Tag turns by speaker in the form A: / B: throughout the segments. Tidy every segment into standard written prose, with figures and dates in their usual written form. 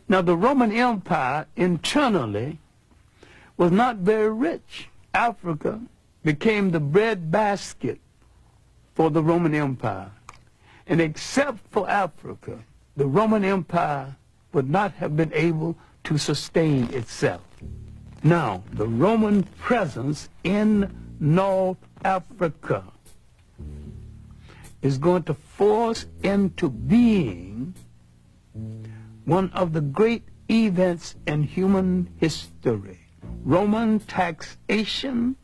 A: Now, the Roman Empire internally was not very rich. Africa became the breadbasket for the Roman Empire. And except for Africa, the Roman Empire would not have been able to sustain itself. Now, the Roman presence in North Africa is going to force into being one of the great events in human history. Roman taxation,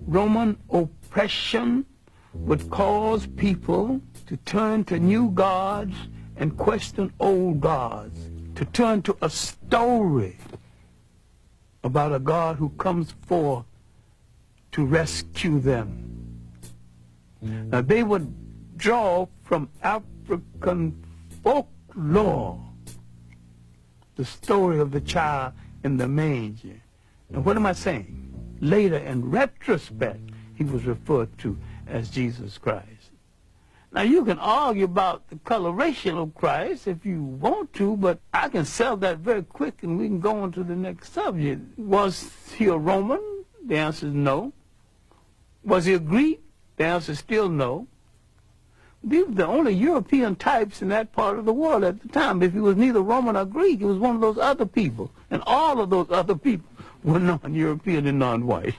A: Roman oppression would cause people to turn to new gods and question old gods, to turn to a story about a God who comes forth to rescue them. Now, they would draw from African folklore the story of the child in the manger. Now, what am I saying? Later, in retrospect, he was referred to as Jesus Christ. Now, you can argue about the coloration of Christ if you want to, but I can sell that very quick and we can go on to the next subject. Was he a Roman? The answer is no. Was he a Greek? The answer is still no. These were the only European types in that part of the world at the time. If he was neither Roman or Greek, he was one of those other people. And all of those other people were non-European and non-white.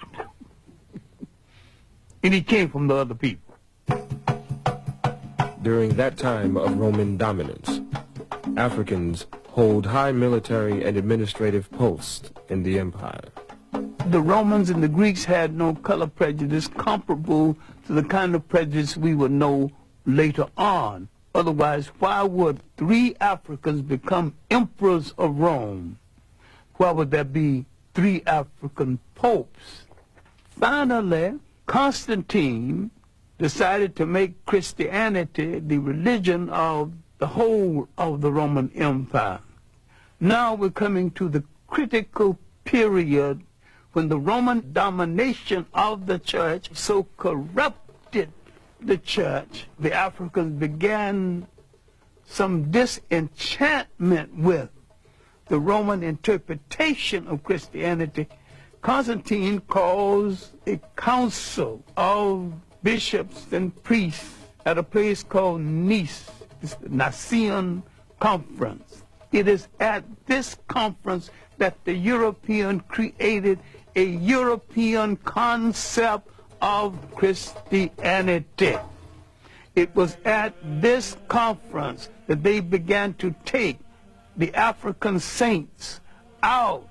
A: And he came from the other people.
B: During that time of Roman dominance, Africans hold high military and administrative posts in the empire.
A: The Romans and the Greeks had no color prejudice comparable to the kind of prejudice we would know later on. Otherwise, why would 3 Africans become emperors of Rome? Why would there be 3 African popes? Finally, Constantine decided to make Christianity the religion of the whole of the Roman Empire. Now we're coming to the critical period when the Roman domination of the church so corrupted the church, the Africans began some disenchantment with the Roman interpretation of Christianity. Constantine calls a council of bishops and priests at a place called Nice. It's the Nicene Conference. It is at this conference that the European created a European concept of Christianity. It was at this conference that they began to take the African saints out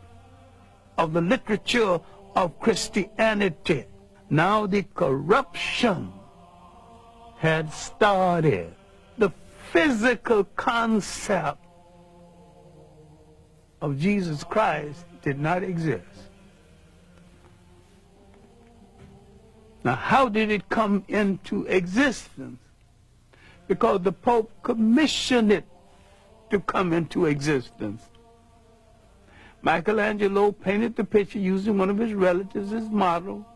A: of the literature of Christianity. Now the corruption had started. The physical concept of Jesus Christ did not exist. Now, how did it come into existence? Because the Pope commissioned it to come into existence. Michelangelo painted the picture using one of his relatives as model.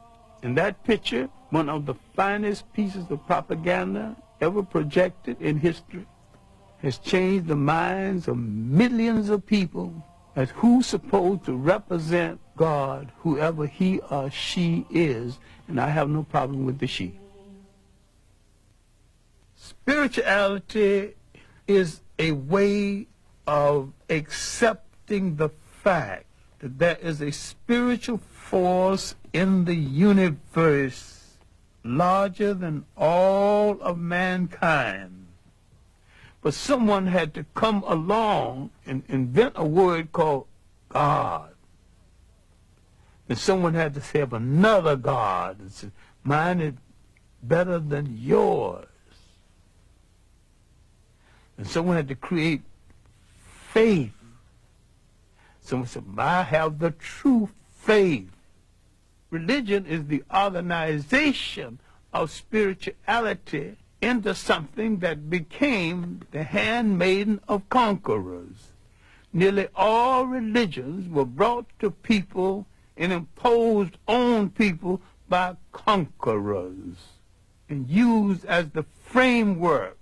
A: And that picture, one of the finest pieces of propaganda ever projected in history, has changed the minds of millions of people as who's supposed to represent God, whoever he or she is, and I have no problem with the she. Spirituality is a way of accepting the fact that there is a spiritual force in the universe larger than all of mankind. But someone had to come along and invent a word called God. And someone had to say of another God and say, mine is better than yours. And someone had to create faith. Someone said, I have the true faith. Religion is the organization of spirituality into something that became the handmaiden of conquerors. Nearly all religions were brought to people and imposed on people by conquerors and used as the framework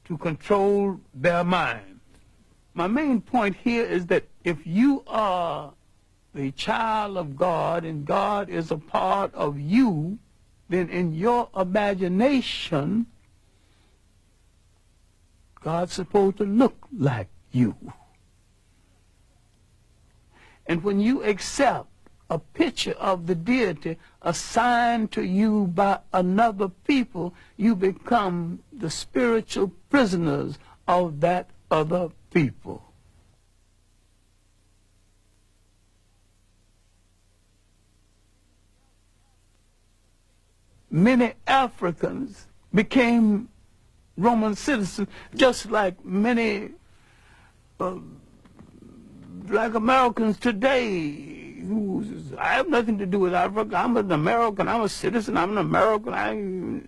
A: to control their minds. My main point here is that if you are the child of God and God is a part of you, then in your imagination, God's supposed to look like you. And when you accept a picture of the deity assigned to you by another people, you become the spiritual prisoners of that other people. Many Africans became Roman citizens, just like many black Americans today. I have nothing to do with Africa. I'm an American. I'm a citizen. I'm an American.